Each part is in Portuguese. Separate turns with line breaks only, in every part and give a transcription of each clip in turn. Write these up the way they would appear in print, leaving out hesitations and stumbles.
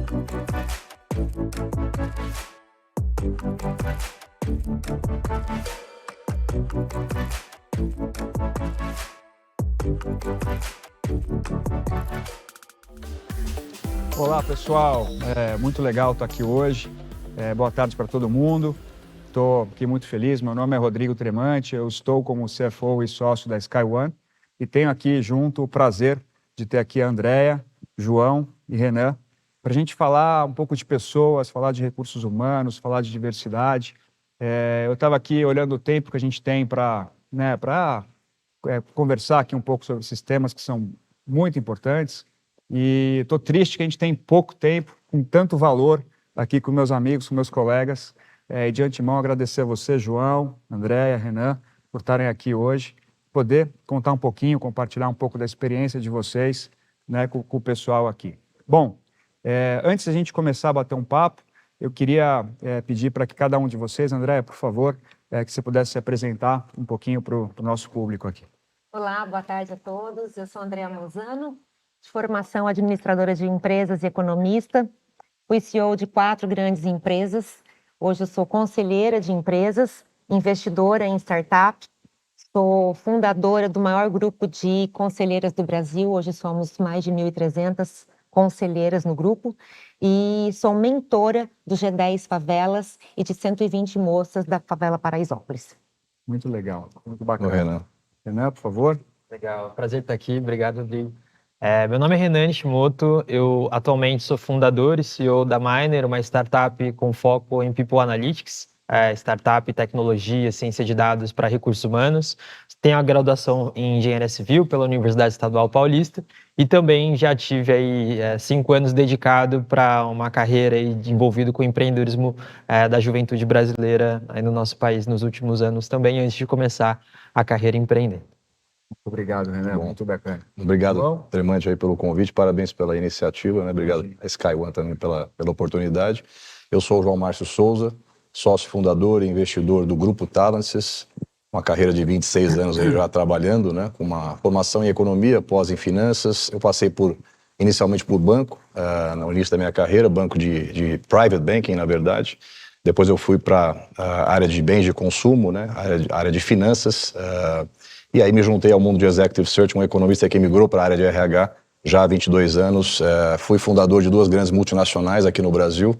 Olá pessoal, muito legal estar aqui hoje. Boa tarde para todo mundo. Estou aqui muito feliz. Meu nome é Rodrigo Tremante, eu estou como CFO e sócio da SkyOne e tenho aqui junto o prazer de ter aqui a Andrea, João e Renan para a gente falar um pouco de pessoas, falar de recursos humanos, falar de diversidade. Eu estava aqui olhando o tempo que a gente tem para conversar aqui um pouco sobre esses temas que são muito importantes. E estou triste que a gente tem pouco tempo, com tanto valor aqui com meus amigos, com meus colegas. E de antemão agradecer a você, João, Andréia, Renan, por estarem aqui hoje, poder contar um pouquinho, compartilhar um pouco da experiência de vocês, né, com o pessoal aqui. Bom, antes da gente começar a bater um papo, eu queria pedir para que cada um de vocês, Andréia, por favor, que você pudesse se apresentar um pouquinho para o nosso público aqui.
Olá, boa tarde a todos. Eu sou Andrea Manzano, de formação administradora de empresas e economista. Fui CEO de 4 grandes empresas. Hoje eu sou conselheira de empresas, investidora em startup. Sou fundadora do maior grupo de conselheiras do Brasil. Hoje somos mais de 1.300 conselheiras no grupo. E sou mentora do G10 Favelas e de 120 moças da favela Paraisópolis.
Muito legal, muito bacana.
Renan.
Renan, por favor.
Legal, prazer estar aqui, obrigado, Rodrigo. Meu nome é Renan Nishimoto, eu atualmente sou fundador e CEO da Miner, uma startup com foco em People Analytics, startup, tecnologia, ciência de dados para recursos humanos. Tenho a graduação em Engenharia Civil pela Universidade Estadual Paulista e também já tive aí 5 anos dedicado para uma carreira aí envolvido com o empreendedorismo da juventude brasileira aí no nosso país nos últimos anos também, antes de começar a carreira empreendendo.
Muito obrigado, Renan. Muito bacana.
Obrigado, Tremante, aí pelo convite. Parabéns pela iniciativa, né? Obrigado a SkyOne também pela oportunidade. Eu sou o João Márcio Souza, sócio fundador e investidor do Grupo Talances, uma carreira de 26 anos aí já trabalhando, né? Com uma formação em economia, pós em finanças. Eu passei inicialmente por banco, no início da minha carreira, banco de private banking, na verdade. Depois eu fui para a área de bens de consumo, né? Área de finanças. E aí me juntei ao mundo de Executive Search, um economista que migrou para a área de RH já há 22 anos. Fui fundador de 2 grandes multinacionais aqui no Brasil,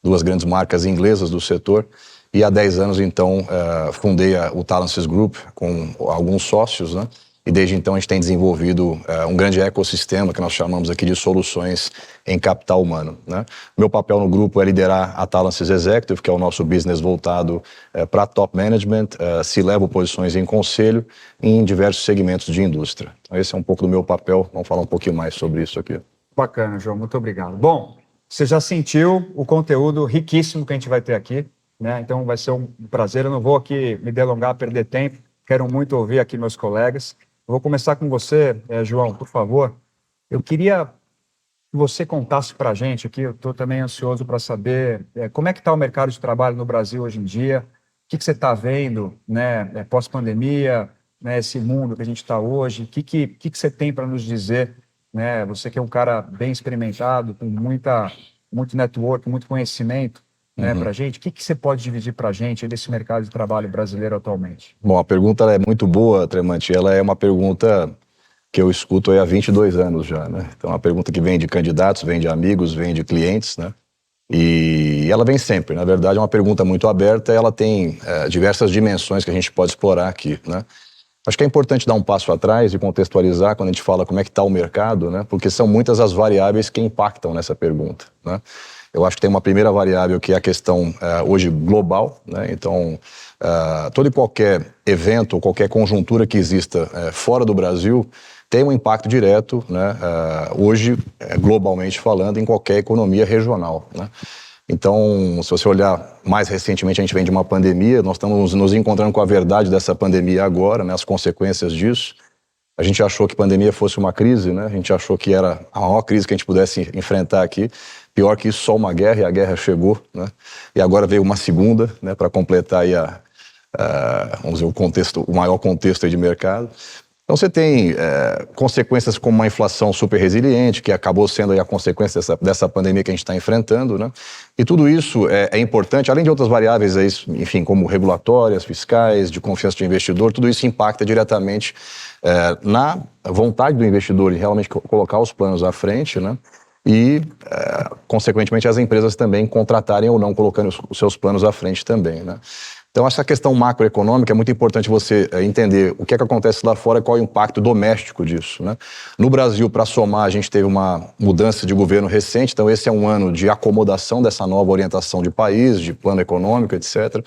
2 grandes marcas inglesas do setor. E há 10 anos, então, fundei o Talances Group com alguns sócios, né? E desde então a gente tem desenvolvido um grande ecossistema que nós chamamos aqui de soluções em capital humano, né? Meu papel no grupo é liderar a Talances Executive, que é o nosso business voltado para top management, C-level posições em conselho em diversos segmentos de indústria. Então, esse é um pouco do meu papel, vamos falar um pouquinho mais sobre isso aqui.
Bacana, João, muito obrigado. Bom, você já sentiu o conteúdo riquíssimo que a gente vai ter aqui, né? Então vai ser um prazer, eu não vou aqui me delongar, perder tempo, quero muito ouvir aqui meus colegas. Eu vou começar com você, João, por favor. Eu queria que você contasse para a gente aqui, eu estou também ansioso para saber como é que está o mercado de trabalho no Brasil hoje em dia, o que você está vendo, né, pós-pandemia, né, esse mundo que a gente está hoje, o que você tem para nos dizer, né, você que é um cara bem experimentado, com muito network, muito conhecimento, né, para a gente, o que você pode dividir para a gente desse mercado de trabalho brasileiro atualmente?
Bom, a pergunta é muito boa, Tremante. Ela é uma pergunta que eu escuto há 22 anos já, né? Então, é uma pergunta que vem de candidatos, vem de amigos, vem de clientes, né? E ela vem sempre. Na verdade, é uma pergunta muito aberta, ela tem diversas dimensões que a gente pode explorar aqui, né? Acho que é importante dar um passo atrás e contextualizar quando a gente fala como é que está o mercado, né? Porque são muitas as variáveis que impactam nessa pergunta, né? Eu acho que tem uma primeira variável que é a questão hoje global, né? Então, todo e qualquer evento, qualquer conjuntura que exista fora do Brasil tem um impacto direto, né? Hoje, globalmente falando, em qualquer economia regional, né? Então, se você olhar mais recentemente, a gente vem de uma pandemia, nós estamos nos encontrando com a verdade dessa pandemia agora, né? As consequências disso. A gente achou que a pandemia fosse uma crise, né? A gente achou que era a maior crise que a gente pudesse enfrentar aqui. Pior que isso, só uma guerra, e a guerra chegou, né? E agora veio uma segunda, né, para completar aí vamos dizer, o maior contexto aí de mercado. Então você tem consequências como uma inflação super resiliente, que acabou sendo aí a consequência dessa pandemia que a gente está enfrentando, né? E tudo isso é importante, além de outras variáveis, aí, enfim, como regulatórias, fiscais, de confiança do investidor, tudo isso impacta diretamente na vontade do investidor em realmente colocar os planos à frente, né? E, consequentemente, as empresas também contratarem ou não colocando os seus planos à frente também, né? Então, essa questão macroeconômica é muito importante você entender o que é que acontece lá fora e qual é o impacto doméstico disso, né? No Brasil, para somar, a gente teve uma mudança de governo recente, então esse é um ano de acomodação dessa nova orientação de país, de plano econômico, etc.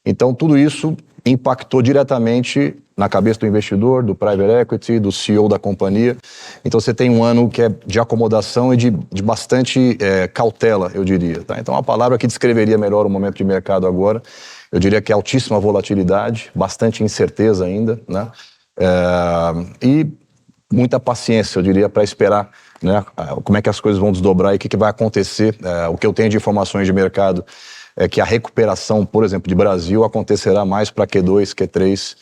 Então, tudo isso impactou diretamente na cabeça do investidor, do private equity, do CEO da companhia. Então, você tem um ano que é de acomodação e de bastante cautela, eu diria, tá? Então, a palavra que descreveria melhor o momento de mercado agora, eu diria que é altíssima volatilidade, bastante incerteza ainda, né? E muita paciência, eu diria, para esperar, né, como é que as coisas vão desdobrar e o que vai acontecer. O que eu tenho de informações de mercado é que a recuperação, por exemplo, de Brasil acontecerá mais para Q2, Q3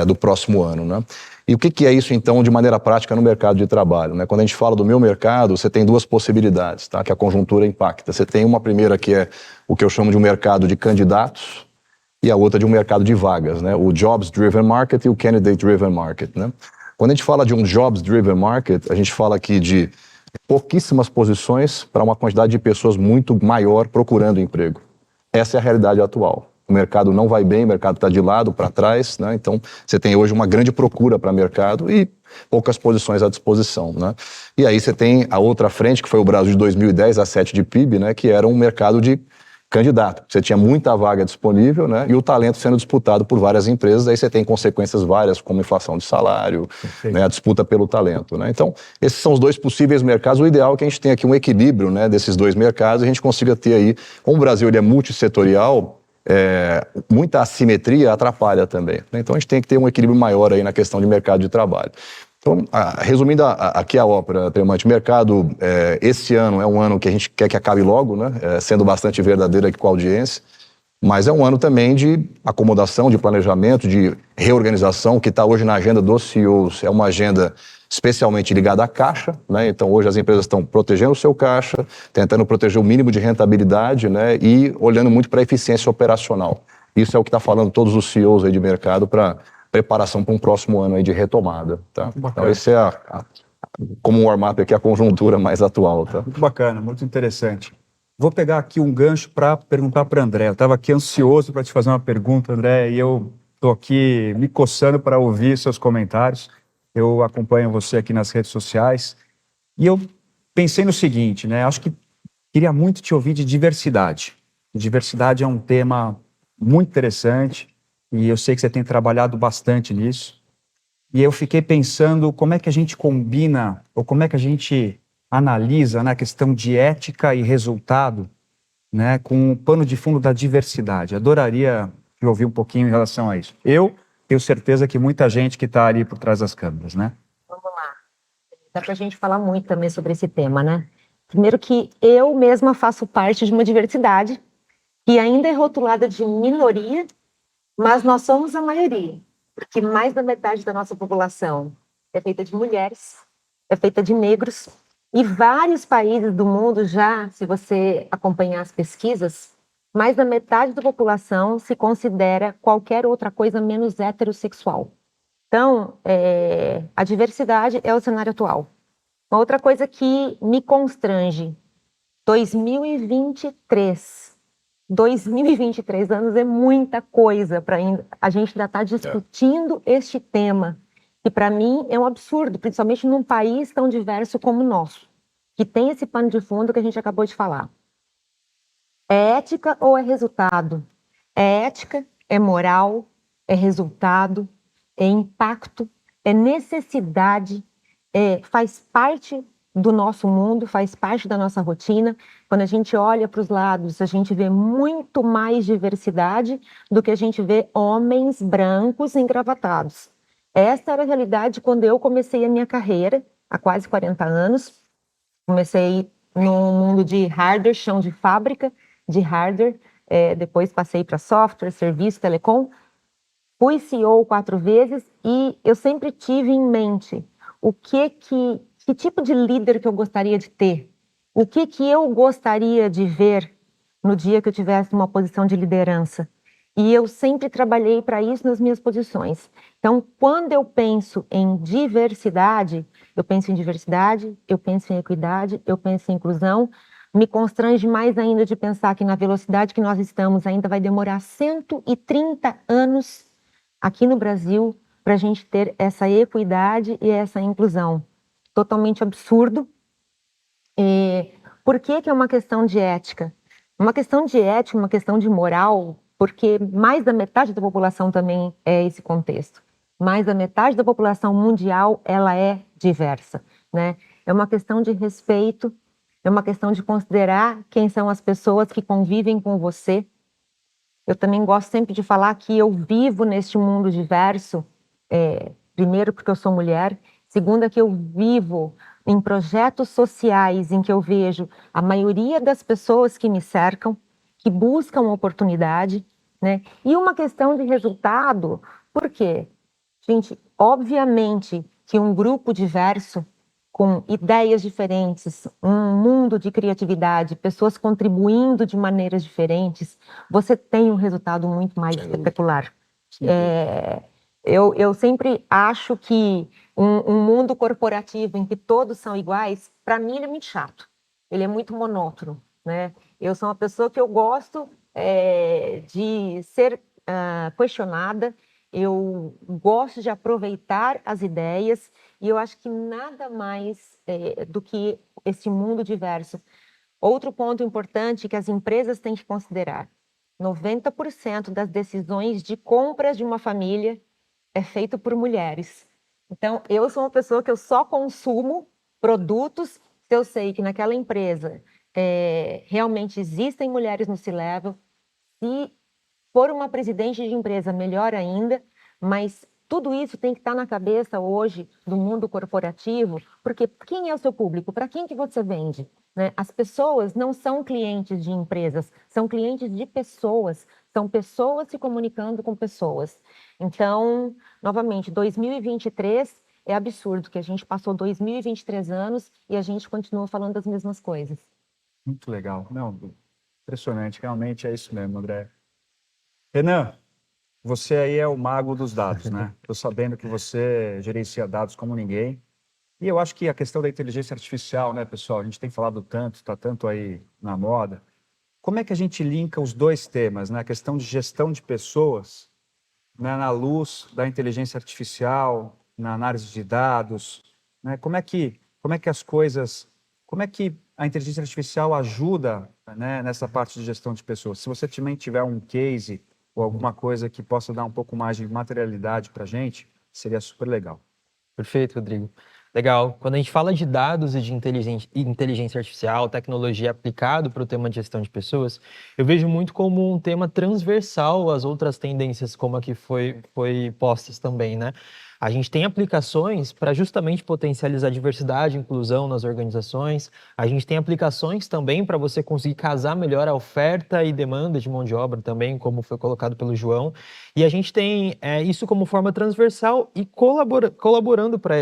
do próximo ano, né? E o que é isso, então, de maneira prática no mercado de trabalho, né? Quando a gente fala do meu mercado, você tem duas possibilidades, tá? Que a conjuntura impacta. Você tem uma primeira que é o que eu chamo de um mercado de candidatos e a outra de um mercado de vagas, né? O Jobs-Driven Market e o Candidate-Driven Market, né? Quando a gente fala de um Jobs-Driven Market, a gente fala aqui de pouquíssimas posições para uma quantidade de pessoas muito maior procurando emprego. Essa é a realidade atual. O mercado não vai bem, o mercado está de lado, para trás, né? Então, você tem hoje uma grande procura para mercado e poucas posições à disposição, né? E aí você tem a outra frente, que foi o Brasil de 2010, a 7 de PIB, né? Que era um mercado de candidato. Você tinha muita vaga disponível, né? E o talento sendo disputado por várias empresas, aí você tem consequências várias, como inflação de salário, né? A disputa pelo talento, né? Então, esses são os dois possíveis mercados. O ideal é que a gente tenha aqui um equilíbrio, né, desses dois mercados, e a gente consiga ter aí, como o Brasil ele é multissetorial, muita assimetria atrapalha também, né? Então, a gente tem que ter um equilíbrio maior aí na questão de mercado de trabalho. Então, resumindo aqui a ópera, Tremante, mercado, esse ano é um ano que a gente quer que acabe logo, né? Sendo bastante verdadeiro aqui com a audiência, mas é um ano também de acomodação, de planejamento, de reorganização, que está hoje na agenda dos CEOs, é uma agenda especialmente ligada à caixa, né? Então, hoje as empresas estão protegendo o seu caixa, tentando proteger o mínimo de rentabilidade, né? E olhando muito para a eficiência operacional. Isso é o que está falando todos os CEOs aí de mercado para preparação para um próximo ano aí de retomada, tá? Então, esse é como um warm-up aqui, a conjuntura mais atual, tá?
Muito bacana, muito interessante. Vou pegar aqui um gancho para perguntar para o André. Eu estava aqui ansioso para te fazer uma pergunta, André, e eu estou aqui me coçando para ouvir seus comentários. Eu acompanho você aqui nas redes sociais e eu pensei no seguinte, né? Acho que queria muito te ouvir de diversidade. Diversidade é um tema muito interessante e eu sei que você tem trabalhado bastante nisso. E eu fiquei pensando como é que a gente combina, ou como é que a gente analisa, né, a questão de ética e resultado, né, com o pano de fundo da diversidade. Adoraria te ouvir um pouquinho em relação a isso. Eu tenho certeza que muita gente que está ali por trás das câmeras, né?
Vamos lá. Dá para a gente falar muito também sobre esse tema, né? Primeiro que eu mesma faço parte de uma diversidade que ainda é rotulada de minoria, mas nós somos a maioria, porque mais da metade da nossa população é feita de mulheres, é feita de negros, e vários países do mundo já, se você acompanhar as pesquisas, mais da metade da população se considera qualquer outra coisa menos heterossexual. Então, a diversidade é o cenário atual. Uma outra coisa que me constrange, 2023 anos é muita coisa para a gente ainda está discutindo este tema, que para mim é um absurdo, principalmente num país tão diverso como o nosso, que tem esse pano de fundo que a gente acabou de falar. É ética ou é resultado? É ética, é moral, é resultado, é impacto, é necessidade, faz parte do nosso mundo, faz parte da nossa rotina. Quando a gente olha para os lados, a gente vê muito mais diversidade do que a gente vê homens brancos engravatados. Essa era a realidade quando eu comecei a minha carreira, há quase 40 anos. Comecei no mundo de hardware, chão de fábrica de hardware, depois passei para software, serviço, telecom. Fui CEO 4 vezes e eu sempre tive em mente que tipo de líder que eu gostaria de ter, o que eu gostaria de ver no dia que eu tivesse uma posição de liderança. E eu sempre trabalhei para isso nas minhas posições. Então, quando eu penso em diversidade, eu penso em equidade, eu penso em inclusão. Me constrange mais ainda de pensar que na velocidade que nós estamos ainda vai demorar 130 anos aqui no Brasil para a gente ter essa equidade e essa inclusão. Totalmente absurdo. Por que é uma questão de ética? Uma questão de ética, uma questão de moral, porque mais da metade da população também é esse contexto. Mais da metade da população mundial, ela é diversa, né? É uma questão de respeito, é uma questão de considerar quem são as pessoas que convivem com você. Eu também gosto sempre de falar que eu vivo neste mundo diverso, primeiro porque eu sou mulher, segunda que eu vivo em projetos sociais em que eu vejo a maioria das pessoas que me cercam, que buscam oportunidade, né? E uma questão de resultado, por quê? Gente, obviamente que um grupo diverso, com ideias diferentes, um mundo de criatividade, pessoas contribuindo de maneiras diferentes, você tem um resultado muito mais espetacular. Eu sempre acho que um mundo corporativo em que todos são iguais, para mim ele é muito chato, ele é muito monótono, né? Eu sou uma pessoa que eu gosto de ser questionada, eu gosto de aproveitar as ideias e eu acho que nada mais do que esse mundo diverso. Outro ponto importante que as empresas têm que considerar: 90% das decisões de compras de uma família é feito por mulheres. Então, eu sou uma pessoa que eu só consumo produtos se eu sei que naquela empresa realmente existem mulheres no C-Level. Se for uma presidente de empresa, melhor ainda, mas tudo isso tem que estar na cabeça hoje do mundo corporativo, porque quem é o seu público? Para quem que você vende? Né? As pessoas não são clientes de empresas, são clientes de pessoas, são pessoas se comunicando com pessoas. Então, novamente, 2023 é absurdo que a gente passou 2023 anos e a gente continua falando das mesmas coisas.
Muito legal. Não, impressionante. Realmente é isso mesmo, André. Renan, você aí é o mago dos dados, né? Estou sabendo que você gerencia dados como ninguém. E eu acho que a questão da inteligência artificial, né, pessoal? A gente tem falado tanto, está tanto aí na moda. Como é que a gente linka os dois temas, né? A questão de gestão de pessoas, né, na luz da inteligência artificial, na análise de dados, né? Como é que a inteligência artificial ajuda, né, nessa parte de gestão de pessoas? Se você também tiver um case ou alguma coisa que possa dar um pouco mais de materialidade para a gente, seria super legal.
Perfeito, Rodrigo. Legal. Quando a gente fala de dados e de inteligência artificial, tecnologia aplicado para o tema de gestão de pessoas, eu vejo muito como um tema transversal às outras tendências, como a que foi postas também, né? A gente tem aplicações para justamente potencializar a diversidade e inclusão nas organizações. A gente tem aplicações também para você conseguir casar melhor a oferta e demanda de mão de obra também, como foi colocado pelo João. E a gente tem isso como forma transversal e colaborando para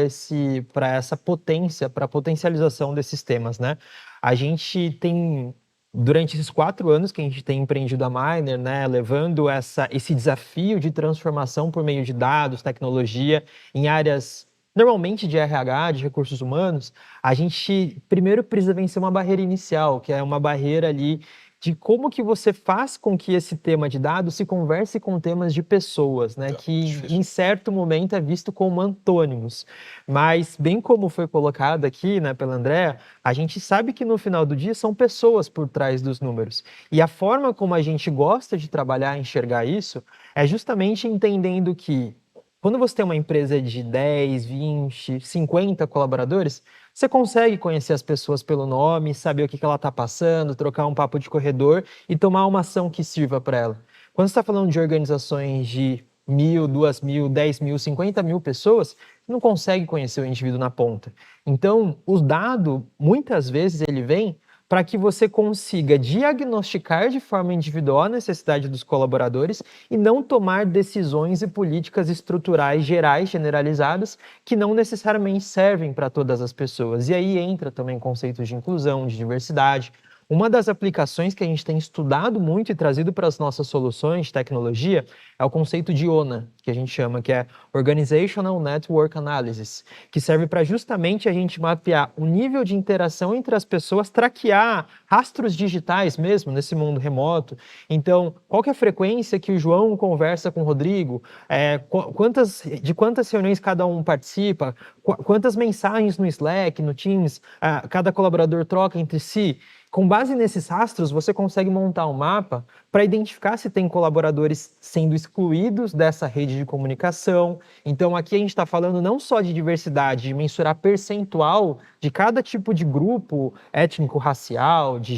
essa potência, para a potencialização desses temas, né? A gente tem, durante esses 4 anos que a gente tem empreendido a Miner, né, levando esse desafio de transformação por meio de dados, tecnologia, em áreas normalmente de RH, de recursos humanos, a gente primeiro precisa vencer uma barreira inicial, que é uma barreira ali de como que você faz com que esse tema de dados se converse com temas de pessoas, né? Que em certo momento é visto como antônimos. Mas, bem como foi colocado aqui, né, pela Andréa, a gente sabe que no final do dia são pessoas por trás dos números. E a forma como a gente gosta de trabalhar e enxergar isso é justamente entendendo que quando você tem uma empresa de 10, 20, 50 colaboradores, você consegue conhecer as pessoas pelo nome, saber o que ela está passando, trocar um papo de corredor e tomar uma ação que sirva para ela. Quando você está falando de organizações de 1.000, 2.000, 10.000, 50.000 pessoas, você não consegue conhecer o indivíduo na ponta. Então, o dado, muitas vezes, ele vem para que você consiga diagnosticar de forma individual a necessidade dos colaboradores e não tomar decisões e políticas estruturais gerais, generalizadas, que não necessariamente servem para todas as pessoas. E aí entra também conceitos de inclusão, de diversidade. Uma das aplicações que a gente tem estudado muito e trazido para as nossas soluções de tecnologia é o conceito de ONA, que a gente chama, que é Organizational Network Analysis, que serve para justamente a gente mapear o nível de interação entre as pessoas, traquear rastros digitais mesmo nesse mundo remoto. Então, qual que é a frequência que o João conversa com o Rodrigo? De quantas reuniões cada um participa? Quantas mensagens no Slack, no Teams, cada colaborador troca entre si? Com base nesses rastros, você consegue montar um mapa para identificar se tem colaboradores sendo excluídos dessa rede de comunicação. Então, aqui a gente está falando não só de diversidade, de mensurar percentual de cada tipo de grupo étnico, racial, de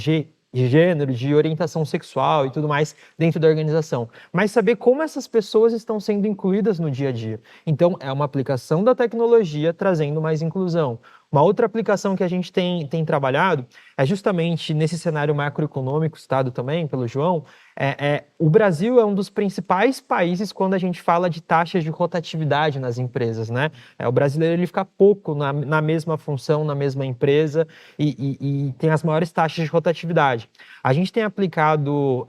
gênero, de orientação sexual e tudo mais dentro da organização, mas saber como essas pessoas estão sendo incluídas no dia a dia. Então, é uma aplicação da tecnologia trazendo mais inclusão. Uma outra aplicação que a gente tem trabalhado é justamente nesse cenário macroeconômico, citado também pelo João, o Brasil é um dos principais países quando a gente fala de taxas de rotatividade nas empresas, né? O brasileiro ele fica pouco na mesma função, na mesma empresa e tem as maiores taxas de rotatividade. A gente tem aplicado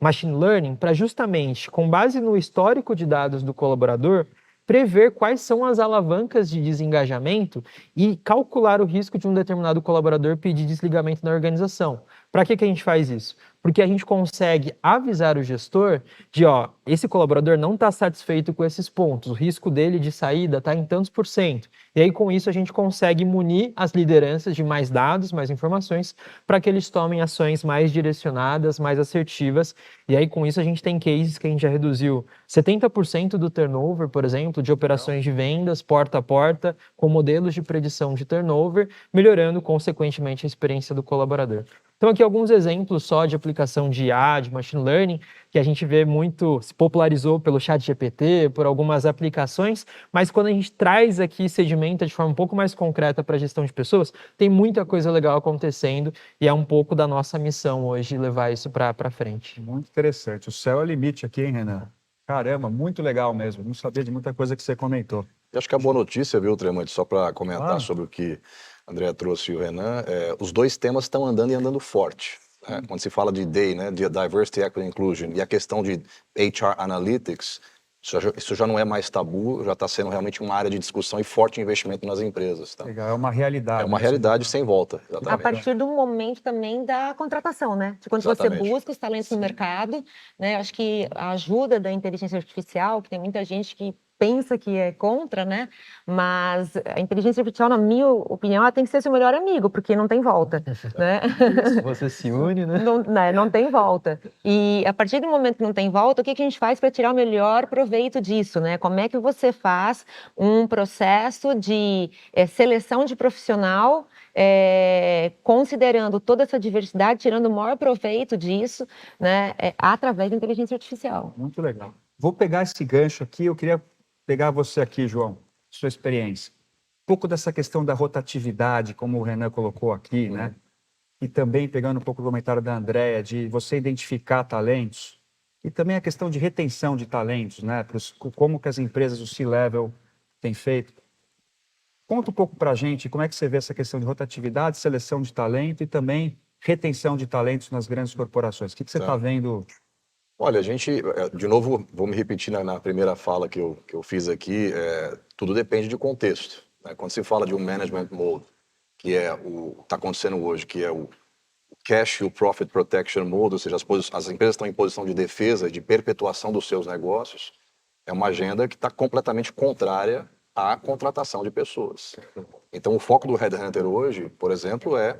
machine learning para justamente, com base no histórico de dados do colaborador, prever quais são as alavancas de desengajamento e calcular o risco de um determinado colaborador pedir desligamento na organização. Para que a gente faz isso? Porque a gente consegue avisar o gestor de, esse colaborador não está satisfeito com esses pontos, o risco dele de saída está em tantos %. E aí, com isso, a gente consegue munir as lideranças de mais dados, mais informações, para que eles tomem ações mais direcionadas, mais assertivas. E aí, com isso, a gente tem cases que a gente já reduziu 70% do turnover, por exemplo, de operações de vendas porta a porta, com modelos de predição de turnover, melhorando, consequentemente, a experiência do colaborador. Então, aqui alguns exemplos só de aplicação de IA, de machine learning, que a gente vê muito, se popularizou pelo ChatGPT, por algumas aplicações, mas quando a gente traz aqui e sedimenta de forma um pouco mais concreta para a gestão de pessoas, tem muita coisa legal acontecendo e é um pouco da nossa missão hoje levar isso para frente.
Muito interessante. O céu é o limite aqui, hein, Renan? Caramba, muito legal mesmo. Não sabia de muita coisa que você comentou.
Eu acho que a boa notícia, viu, Tremante, só para comentar sobre o que a Andrea trouxe e o Renan, os dois temas estão andando e andando forte. Quando se fala de DEI, né, de Diversity, Equity and Inclusion, e a questão de HR Analytics, isso já não é mais tabu, já está sendo realmente uma área de discussão e forte investimento nas empresas. Tá?
Legal, é uma realidade.
É uma realidade sem volta. Exatamente.
A partir do momento também da contratação, né? De quando
Exatamente.
você busca os talentos no mercado, né? Acho que a ajuda da inteligência artificial, que tem muita gente que pensa que é contra, né? Mas a inteligência artificial, na minha opinião, ela tem que ser seu melhor amigo, porque não tem volta, né?
Você se une, né?
Não tem volta. E a partir do momento que não tem volta, o que a gente faz para tirar o melhor proveito disso, né? Como é que você faz um processo de seleção de profissional, considerando toda essa diversidade, tirando o maior proveito disso, né? Através da inteligência artificial.
Muito legal. Vou pegar esse gancho aqui, eu queria pegar você aqui, João, sua experiência. Um pouco dessa questão da rotatividade, como o Renan colocou aqui, né? E também pegando um pouco do comentário da Andrea, de você identificar talentos, e também a questão de retenção de talentos, né? Como que as empresas, o C-Level, têm feito. Conta um pouco para a gente como é que você vê essa questão de rotatividade, seleção de talento e também retenção de talentos nas grandes corporações. O que você está vendo?
Olha, a gente, de novo, vou me repetir na primeira fala que eu fiz aqui, tudo depende de contexto. Né? Quando se fala de um management mode, que está acontecendo hoje, que é o cash e o profit protection mode, ou seja, as empresas estão em posição de defesa, de perpetuação dos seus negócios, é uma agenda que está completamente contrária à contratação de pessoas. Então, o foco do Headhunter hoje, por exemplo, é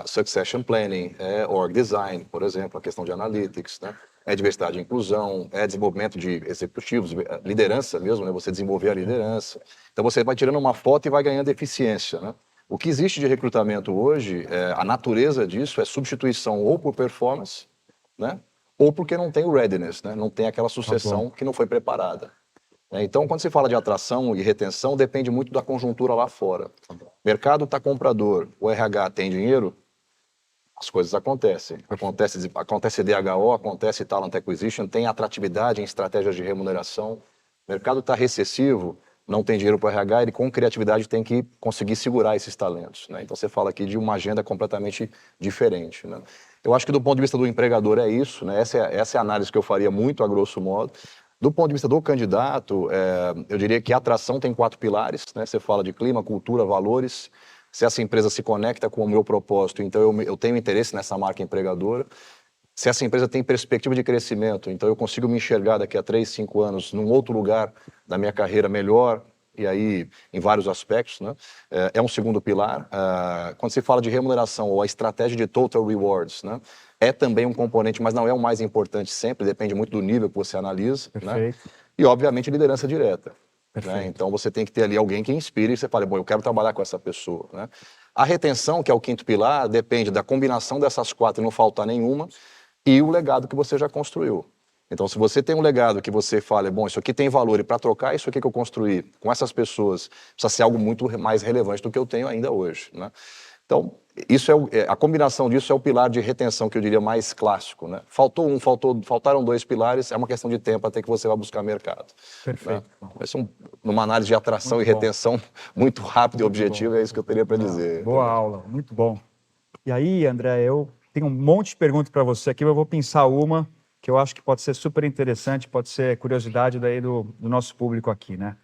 succession planning, é org design, por exemplo, a questão de analytics, né? É diversidade e inclusão, é desenvolvimento de executivos, liderança mesmo, né? Você desenvolver a liderança. Então você vai tirando uma foto e vai ganhando eficiência, né? O que existe de recrutamento hoje, a natureza disso é substituição ou por performance, né? Ou porque não tem o readiness, né? Não tem aquela sucessão que não foi preparada. Então, quando se fala de atração e retenção, depende muito da conjuntura lá fora. O mercado está comprador, o RH tem dinheiro, as coisas acontecem. Acontece DHO, acontece Talent Acquisition, tem atratividade em estratégias de remuneração. O mercado está recessivo, não tem dinheiro para o RH, ele com criatividade tem que conseguir segurar esses talentos, né? Então você fala aqui de uma agenda completamente diferente, né? Eu acho que do ponto de vista do empregador é isso, né? Essa é a análise que eu faria muito a grosso modo. Do ponto de vista do candidato, eu diria que a atração tem 4 pilares, né? Você fala de clima, cultura, valores. Se essa empresa se conecta com o meu propósito, então eu tenho interesse nessa marca empregadora. Se essa empresa tem perspectiva de crescimento, então eu consigo me enxergar daqui a 3, 5 anos num outro lugar da minha carreira melhor, e aí em vários aspectos, né? É um segundo pilar. Quando se fala de remuneração ou a estratégia de total rewards, né? É também um componente, mas não é o mais importante sempre, depende muito do nível que você analisa, né? E obviamente liderança direta. Né? Então você tem que ter ali alguém que inspire e você fala, bom, eu quero trabalhar com essa pessoa, né? A retenção, que é o 5º pilar, depende da combinação dessas 4 e não faltar nenhuma, e o legado que você já construiu. Então, se você tem um legado que você fala, bom, isso aqui tem valor, e para trocar isso aqui que eu construí com essas pessoas, precisa ser algo muito mais relevante do que eu tenho ainda hoje, né? Então, isso a combinação disso é o pilar de retenção que eu diria mais clássico, né? Faltaram 2 pilares, é uma questão de tempo até que você vai buscar mercado.
Perfeito.
Né? Vai ser numa análise de atração
Muito
e
bom.
retenção muito rápida e objetiva, é isso que eu teria para dizer.
Boa aula, muito bom. E aí, André, eu tenho um monte de perguntas para você aqui, mas eu vou pensar uma que eu acho que pode ser super interessante, pode ser curiosidade daí do nosso público aqui, né?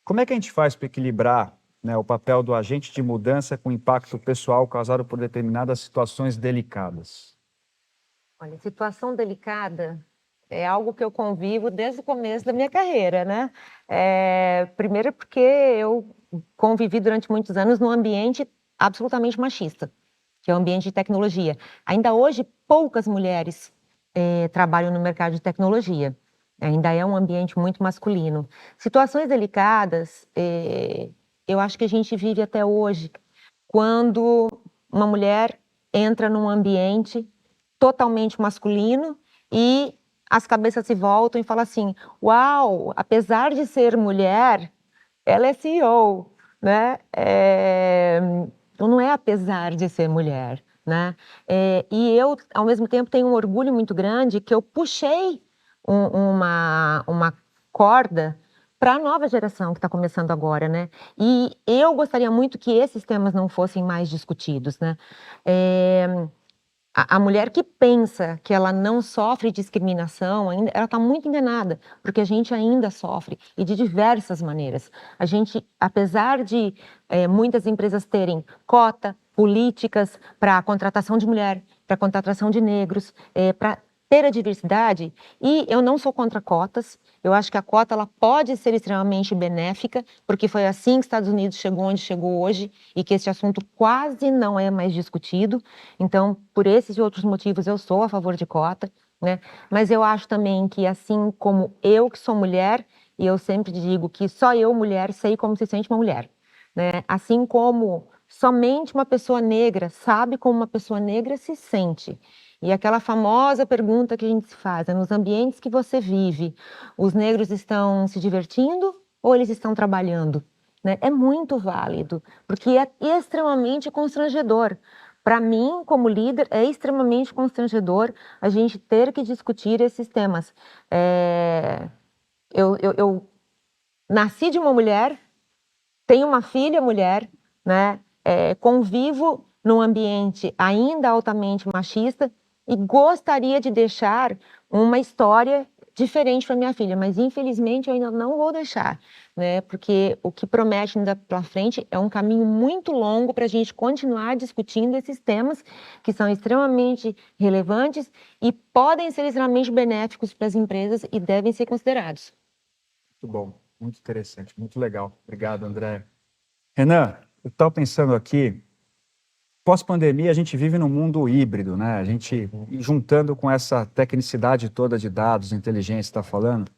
Como é que a gente faz para equilibrar, né, o papel do agente de mudança com o impacto pessoal causado por determinadas situações delicadas?
Olha, situação delicada é algo que eu convivo desde o começo da minha carreira, né? Primeiro porque eu convivi durante muitos anos num ambiente absolutamente machista, que é o ambiente de tecnologia. Ainda hoje, poucas mulheres trabalham no mercado de tecnologia. Ainda é um ambiente muito masculino. Situações delicadas, eu acho que a gente vive até hoje, quando uma mulher entra num ambiente totalmente masculino e as cabeças se voltam e falam assim, uau, apesar de ser mulher, ela é CEO, né? Então não é apesar de ser mulher, né? E eu, ao mesmo tempo, tenho um orgulho muito grande que eu puxei uma corda para a nova geração que está começando agora, né? E eu gostaria muito que esses temas não fossem mais discutidos, né? A mulher que pensa que ela não sofre discriminação, ainda, ela está muito enganada, porque a gente ainda sofre, e de diversas maneiras. A gente, apesar de muitas empresas terem cota, políticas para a contratação de mulher, para a contratação de negros, para ter a diversidade, e eu não sou contra cotas, eu acho que a cota ela pode ser extremamente benéfica, porque foi assim que os Estados Unidos chegou onde chegou hoje, e que esse assunto quase não é mais discutido. Então, por esses e outros motivos, eu sou a favor de cota, né? Mas eu acho também que, assim como eu que sou mulher, e eu sempre digo que só eu, mulher, sei como se sente uma mulher, né? Assim como somente uma pessoa negra sabe como uma pessoa negra se sente. E aquela famosa pergunta que a gente se faz, nos ambientes que você vive, os negros estão se divertindo ou eles estão trabalhando? Né? É muito válido, porque é extremamente constrangedor. Para mim, como líder, é extremamente constrangedor a gente ter que discutir esses temas. Eu nasci de uma mulher, tenho uma filha mulher, né? Convivo num ambiente ainda altamente machista, e gostaria de deixar uma história diferente para minha filha, mas infelizmente eu ainda não vou deixar, né? Porque o que promete ainda pela frente é um caminho muito longo para a gente continuar discutindo esses temas que são extremamente relevantes e podem ser extremamente benéficos para as empresas e devem ser considerados.
Muito bom, muito interessante, muito legal. Obrigado, André. Renan, eu estava pensando aqui, pós-pandemia a gente vive num mundo híbrido, né? A gente, juntando com essa tecnicidade toda de dados, inteligência, está falando,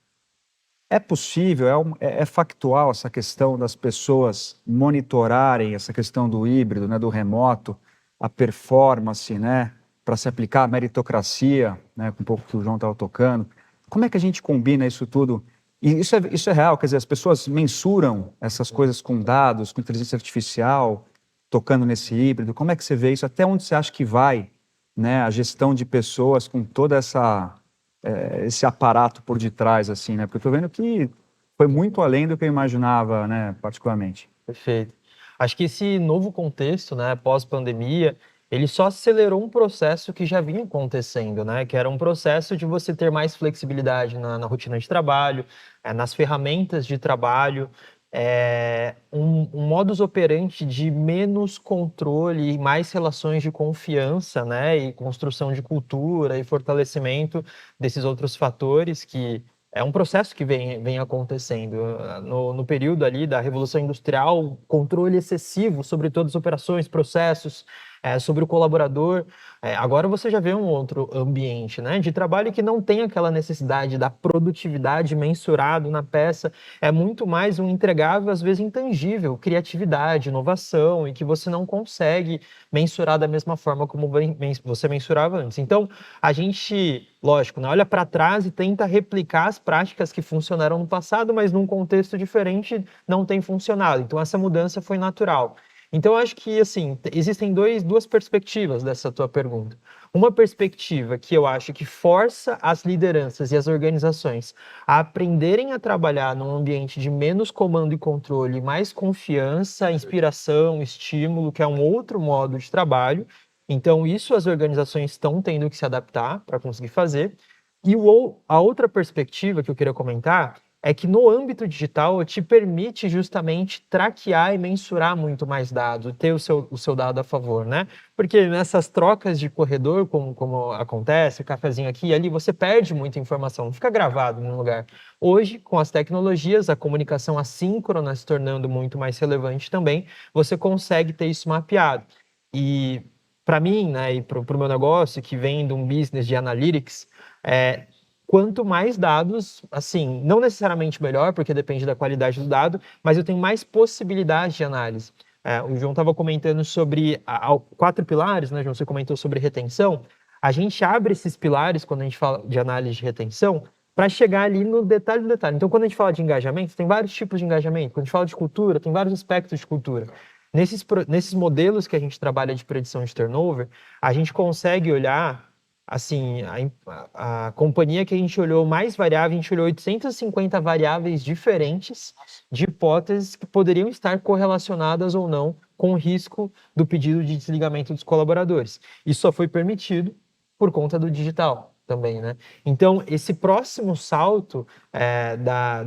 é possível, é factual essa questão das pessoas monitorarem essa questão do híbrido, né, do remoto, a performance, né, para se aplicar a meritocracia, né, com um pouco que o João estava tocando. Como é que a gente combina isso tudo? E isso é real, quer dizer, as pessoas mensuram essas coisas com dados, com inteligência artificial, tocando nesse híbrido. Como é que você vê isso? Até onde você acha que vai né, a gestão de pessoas com toda esse aparato por detrás, assim, né? Porque eu estou vendo que foi muito além do que eu imaginava, né, particularmente.
Perfeito. Acho que esse novo contexto, né, pós-pandemia, ele só acelerou um processo que já vinha acontecendo, né, que era um processo de você ter mais flexibilidade na rotina de trabalho, nas ferramentas de trabalho, um modus operandi de menos controle e mais relações de confiança, né, e construção de cultura e fortalecimento desses outros fatores que é um processo que vem acontecendo. No período ali da Revolução Industrial, controle excessivo sobre todas as operações, processos, sobre o colaborador. Agora você já vê um outro ambiente, né, de trabalho que não tem aquela necessidade da produtividade mensurado na peça, é muito mais um entregável, às vezes intangível, criatividade, inovação, e que você não consegue mensurar da mesma forma como você mensurava antes. Então, a gente, lógico, né, olha para trás e tenta replicar as práticas que funcionaram no passado, mas num contexto diferente não tem funcionado. Então, essa mudança foi natural. Então, eu acho que, assim, existem duas perspectivas dessa tua pergunta. Uma perspectiva que eu acho que força as lideranças e as organizações a aprenderem a trabalhar num ambiente de menos comando e controle, mais confiança, inspiração, estímulo, que é um outro modo de trabalho. Então, isso as organizações estão tendo que se adaptar para conseguir fazer. E a outra perspectiva que eu queria comentar é que no âmbito digital te permite justamente traquear e mensurar muito mais dados, ter o seu dado a favor, né? Porque nessas trocas de corredor, como acontece, o cafezinho aqui e ali, você perde muita informação, não fica gravado num lugar. Hoje, com as tecnologias, a comunicação assíncrona se tornando muito mais relevante também, você consegue ter isso mapeado. E para mim, né, e para o meu negócio, que vem de um business de analytics, quanto mais dados, assim, não necessariamente melhor, porque depende da qualidade do dado, mas eu tenho mais possibilidade de análise. O João estava comentando sobre 4 pilares, né, João? Você comentou sobre retenção. A gente abre esses pilares, quando a gente fala de análise de retenção, para chegar ali no detalhe do detalhe. Então, quando a gente fala de engajamento, tem vários tipos de engajamento. Quando a gente fala de cultura, tem vários aspectos de cultura. Nesses modelos que a gente trabalha de predição de turnover, a gente consegue olhar, assim, a companhia que a gente olhou mais variável, a gente olhou 850 variáveis diferentes de hipóteses que poderiam estar correlacionadas ou não com o risco do pedido de desligamento dos colaboradores. Isso só foi permitido por conta do digital também, né? Então, esse próximo salto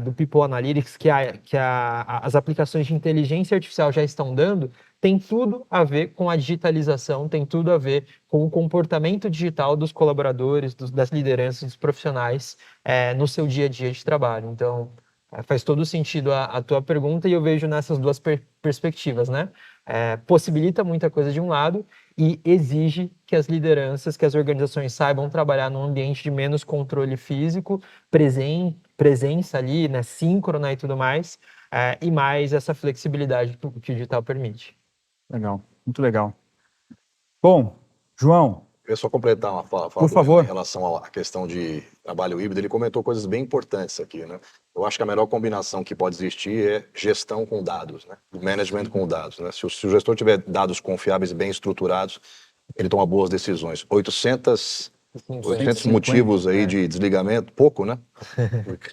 do People Analytics que as aplicações de inteligência artificial já estão dando, tem tudo a ver com a digitalização, tem tudo a ver com o comportamento digital dos colaboradores, das lideranças, dos profissionais no seu dia a dia de trabalho. Então, faz todo sentido a tua pergunta e eu vejo nessas duas perspectivas, né? Possibilita muita coisa de um lado e exige que as lideranças, que as organizações saibam trabalhar num ambiente de menos controle físico, presença ali, né, síncrona e tudo mais, e mais essa flexibilidade que o digital permite.
Legal, muito legal. Bom, João,
Eu ia só completar uma fala
por favor.
em relação à questão de trabalho híbrido. Ele comentou coisas bem importantes aqui, né? Eu acho que a melhor combinação que pode existir é gestão com dados, né? Management com dados, né? Se o gestor tiver dados confiáveis, bem estruturados, ele toma boas decisões. 800 motivos aí de desligamento, pouco, né?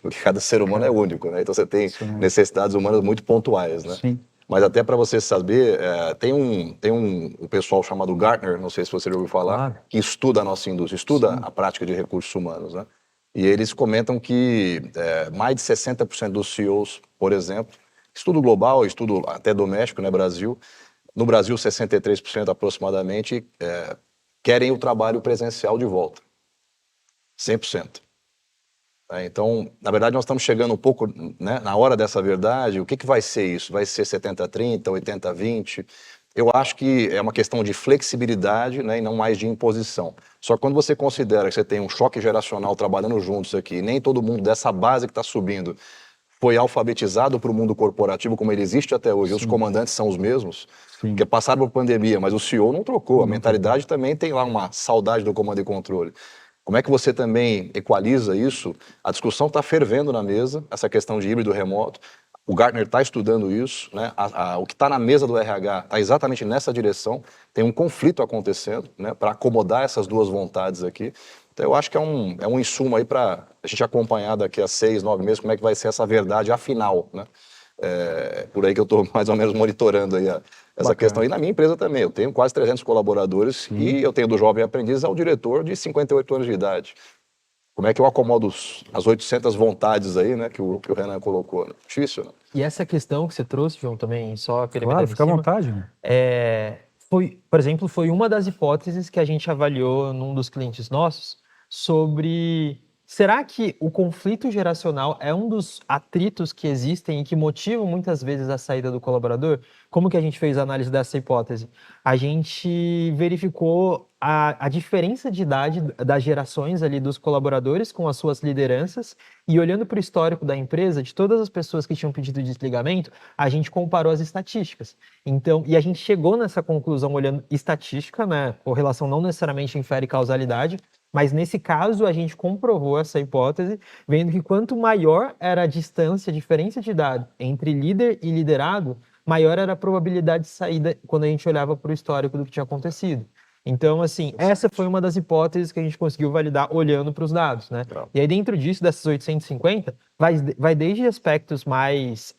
Porque cada ser humano é único, né? Então você tem necessidades humanas muito pontuais, né?
Sim.
Mas até para você saber, tem um pessoal chamado Gartner, não sei se você já ouviu falar,
Claro.
que estuda a nossa indústria, estuda a prática de recursos humanos, né? E eles comentam que mais de 60% dos CEOs, por exemplo, estudo global, estudo até doméstico, né, Brasil, no Brasil 63% aproximadamente querem o trabalho presencial de volta, 100%. Então, na verdade, nós estamos chegando um pouco, né, na hora dessa verdade. O que vai ser isso? Vai ser 70-30, 80-20? Eu acho que é uma questão de flexibilidade, né, e não mais de imposição. Só que quando você considera que você tem um choque geracional trabalhando juntos aqui, nem todo mundo dessa base que está subindo foi alfabetizado para o mundo corporativo como ele existe até hoje. Sim. Os comandantes são os mesmos, porque passaram por pandemia, mas o CEO não trocou. A mentalidade também tem lá uma saudade do comando e controle. Como é que você também equaliza isso? A discussão está fervendo na mesa, essa questão de híbrido remoto. O Gartner está estudando isso, né? O que está na mesa do RH está exatamente nessa direção. Tem um conflito acontecendo, né? Para acomodar essas duas vontades aqui. Então, eu acho que é um insumo aí para a gente acompanhar daqui a 6, 9 meses como é que vai ser essa verdade afinal, né? Por aí que eu estou mais ou menos monitorando aí essa questão. E na minha empresa também, eu tenho quase 300 colaboradores e eu tenho do jovem aprendiz ao diretor de 58 anos de idade. Como é que eu acomodo as 800 vontades aí, né, que o Renan colocou? Né? Difícil, né?
E essa questão que você trouxe, João, também, só queria
Claro,
meter
fica à
em cima,
vontade. Né?
por exemplo, foi uma das hipóteses que a gente avaliou num dos clientes nossos sobre será que o conflito geracional é um dos atritos que existem e que motivam muitas vezes a saída do colaborador? Como que a gente fez a análise dessa hipótese? A gente verificou a diferença de idade das gerações ali dos colaboradores com as suas lideranças e olhando para o histórico da empresa, de todas as pessoas que tinham pedido desligamento, a gente comparou as estatísticas. Então, e a gente chegou nessa conclusão olhando estatística, né? Correlação não necessariamente infere causalidade, mas nesse caso a gente comprovou essa hipótese, vendo que quanto maior era a distância, a diferença de idade entre líder e liderado, maior era a probabilidade de saída quando a gente olhava para o histórico do que tinha acontecido. Então, assim, essa foi uma das hipóteses que a gente conseguiu validar olhando para os dados, né? E aí, dentro disso, dessas 850, vai desde aspectos mais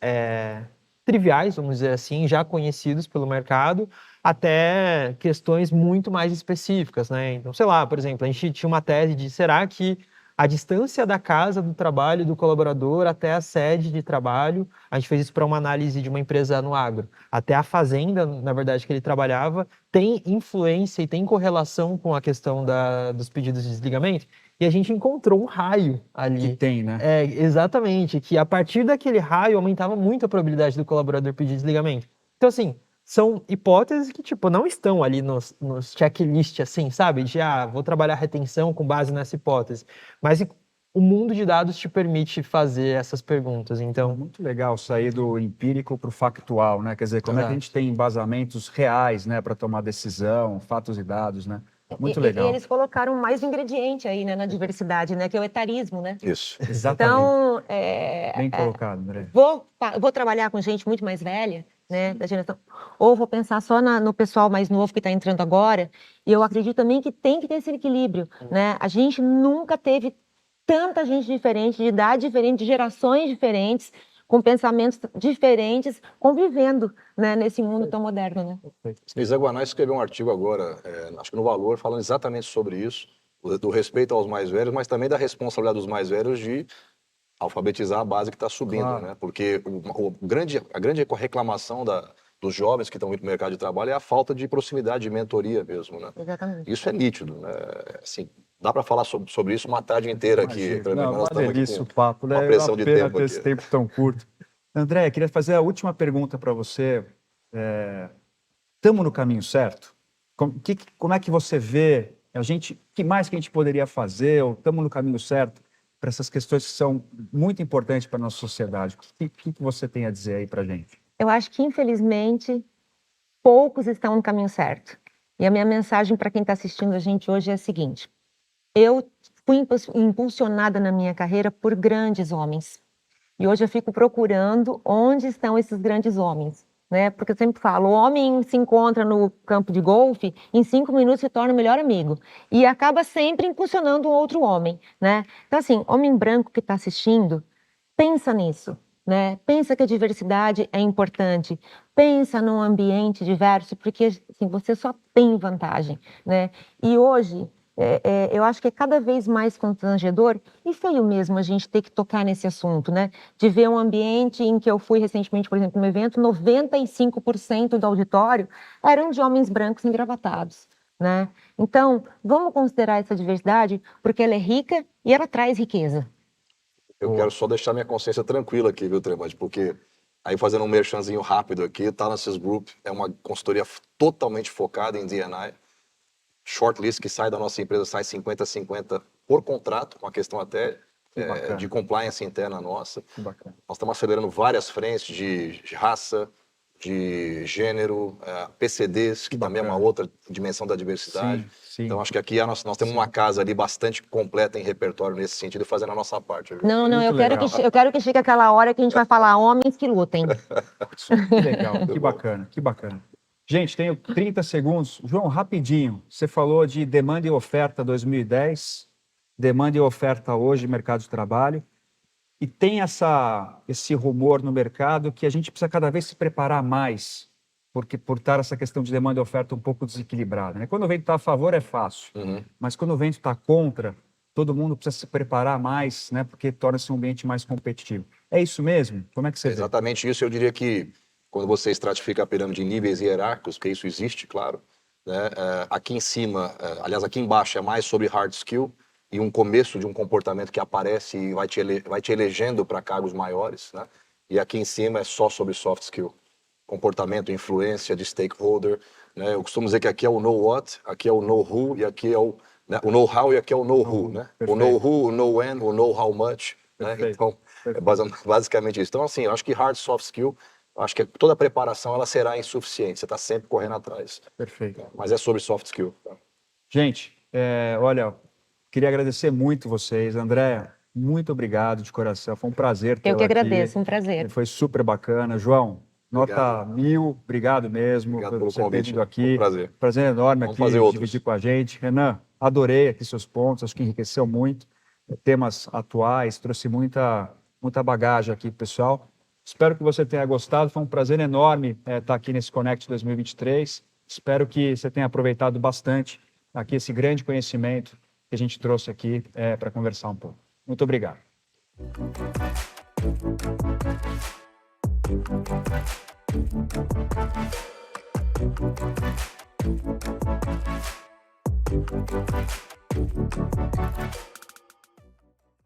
triviais, vamos dizer assim, já conhecidos pelo mercado, até questões muito mais específicas, né? Então, sei lá, por exemplo, a gente tinha uma tese de será que a distância da casa do trabalho do colaborador até a sede de trabalho, a gente fez isso para uma análise de uma empresa no agro, até a fazenda, na verdade, que ele trabalhava, tem influência e tem correlação com a questão dos pedidos de desligamento, e a gente encontrou um raio ali.
Que tem, né?
Exatamente, que a partir daquele raio aumentava muito a probabilidade do colaborador pedir desligamento. Então, assim, são hipóteses que, tipo, não estão ali nos checklist, assim, sabe? De, vou trabalhar retenção com base nessa hipótese. Mas o mundo de dados te permite fazer essas perguntas, então...
Muito legal sair do empírico para o factual, né? Quer dizer, como é que a gente tem embasamentos reais, né, para tomar decisão, fatos e dados, né? Muito legal.
E eles colocaram mais um ingrediente aí, né, na diversidade, né, que é o etarismo, né?
Isso.
Exatamente.
Então,
Bem colocado, André.
vou trabalhar com gente muito mais velha, né, da geração, ou vou pensar só no pessoal mais novo que está entrando agora, e eu acredito também que tem que ter esse equilíbrio, né? A gente nunca teve tanta gente diferente, de idade diferente, de gerações diferentes, com pensamentos diferentes, convivendo, né, nesse mundo tão moderno, né?
Zé Guanais escreveu um artigo agora, acho que no Valor, falando exatamente sobre isso, do respeito aos mais velhos, mas também da responsabilidade dos mais velhos de alfabetizar a base que está subindo,
Claro.
né? Porque a grande reclamação dos jovens que estão indo para o mercado de trabalho é a falta de proximidade, de mentoria mesmo, né?
Exatamente.
Isso é nítido, né? Assim, dá para falar sobre isso uma tarde inteira aqui.
Não,
Nós
uma
estamos
delícia
aqui
o papo, né?
uma pressão de
Pena
tempo
ter
aqui.
esse tempo tão curto. André, queria fazer a última pergunta para você. Estamos no caminho certo? Como é que você vê o que mais que a gente poderia fazer? Ou estamos no caminho certo para essas questões que são muito importantes para a nossa sociedade? O que você tem a dizer aí para a gente?
Eu acho que, infelizmente, poucos estão no caminho certo. E a minha mensagem para quem está assistindo a gente hoje é a seguinte: eu fui impulsionada na minha carreira por grandes homens. E hoje eu fico procurando onde estão esses grandes homens, né? Porque eu sempre falo, o homem se encontra no campo de golfe, em 5 minutos se torna o melhor amigo. E acaba sempre impulsionando um outro homem, né? Então, assim, homem branco que está assistindo, pensa nisso, né? Pensa que a diversidade é importante. Pensa num ambiente diverso, porque assim, você só tem vantagem, né? E hoje... eu acho que é cada vez mais constrangedor e feio mesmo a gente ter que tocar nesse assunto, né? De ver um ambiente em que eu fui recentemente, por exemplo, num evento, 95% do auditório eram de homens brancos engravatados, né? Então, vamos considerar essa diversidade porque ela é rica e ela traz riqueza.
Eu quero só deixar minha consciência tranquila aqui, viu, Tremante? Porque aí fazendo um merchanzinho rápido aqui, Talences Group é uma consultoria totalmente focada em D&I. Shortlist que sai da nossa empresa sai 50-50 por contrato, uma questão até de compliance interna nossa.
Que bacana.
Nós estamos acelerando várias frentes de raça, de gênero, PCDs, que também é uma
bacana.
outra dimensão da diversidade.
Sim, sim.
Então, acho que aqui nós temos uma casa ali bastante completa em repertório nesse sentido, fazendo a nossa parte. Viu?
Não,
Muito
eu quero
legal.
eu quero que chegue aquela hora que a gente vai falar homens que lutem.
Que legal, que bacana, que bacana. Gente, tenho 30 segundos. João, rapidinho, você falou de demanda e oferta 2010, demanda e oferta hoje, mercado de trabalho, e tem esse rumor no mercado que a gente precisa cada vez se preparar mais, porque por estar essa questão de demanda e oferta um pouco desequilibrada, né? Quando o vento está a favor é fácil, mas quando o vento está contra, todo mundo precisa se preparar mais, né? Porque torna-se um ambiente mais competitivo. É isso mesmo? Como é que você vê?
Exatamente isso. Eu diria que quando você estratifica a pirâmide em níveis hierárquicos, porque isso existe, claro, né? Aqui em cima, aliás, aqui embaixo é mais sobre hard skill e um começo de um comportamento que aparece e vai te elegendo para cargos maiores, né? E aqui em cima é só sobre soft skill. Comportamento, influência de stakeholder, né? Eu costumo dizer que aqui é o know what, aqui é o know who e aqui é o know-how e aqui é o know who, né? O know who, o know when, o know how much, né?
Perfeito.
Então, basicamente isso. Então, assim, eu acho que hard soft skill, acho que toda a preparação ela será insuficiente, você está sempre correndo atrás.
Perfeito.
Mas é sobre soft skill. Tá?
Gente, olha, queria agradecer muito vocês. Andréa, muito obrigado de coração. Foi um prazer tê-la
Eu que
aqui.
agradeço, um prazer.
Foi super bacana. João, nota
Obrigado.
1000. Obrigado mesmo
Obrigado
por
pelo
você ter
convite.
vindo aqui.
Foi um prazer.
Prazer enorme
Vamos
aqui
fazer outros.
dividir com a gente. Renan, adorei aqui seus pontos. Acho que enriqueceu muito. Temas atuais, trouxe muita bagagem aqui, pessoal. Espero que você tenha gostado. Foi um prazer enorme estar aqui nesse Connect 2023. Espero que você tenha aproveitado bastante aqui esse grande conhecimento que a gente trouxe aqui para conversar um pouco. Muito obrigado.